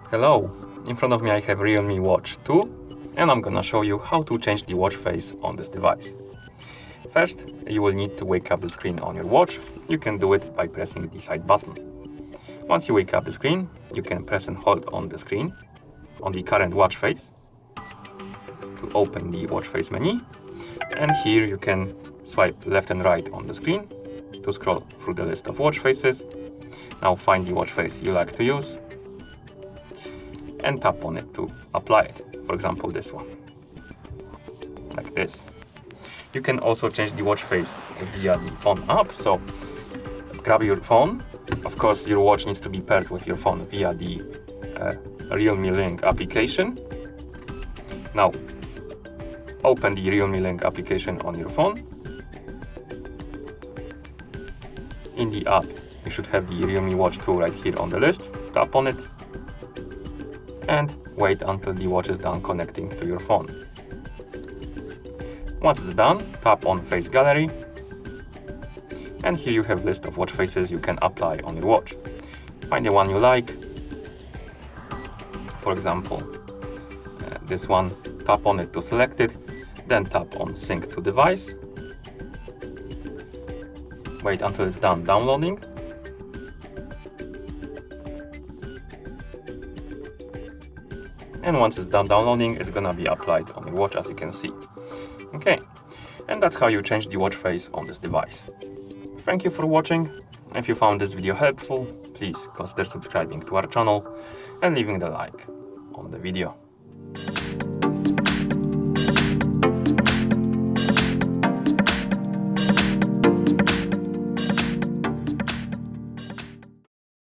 Hello, in front of me I have REALME Watch 2 and I'm gonna show you how to change the watch face on this device. First, you will need to wake up the screen on your watch. You can do it by pressing the side button. Once you wake up the screen, you can press and hold on the screen, on the current watch face, to open the watch face menu. And here you can swipe left and right on the screen to scroll through the list of watch faces. Now find the watch face you like to use and tap on it to apply it. For example, this one, like this. You can also change the watch face via the phone app. So grab your phone. Of course, your watch needs to be paired with your phone via the REALME Link application. Now, open the REALME Link application on your phone. In the app, you should have the REALME Watch 2 right here on the list. Tap on it and wait until the watch is done connecting to your phone. Once it's done, tap on Face Gallery, and here you have a list of watch faces you can apply on your watch. Find the one you like. For example, this one. Tap on it to select it, then tap on Sync to Device. Wait until it's done downloading. And once it's done downloading, it's gonna be applied on your watch, as you can see. Okay, and that's how you change the watch face on this device. Thank you for watching. If you found this video helpful, please consider subscribing to our channel and leaving the like on the video.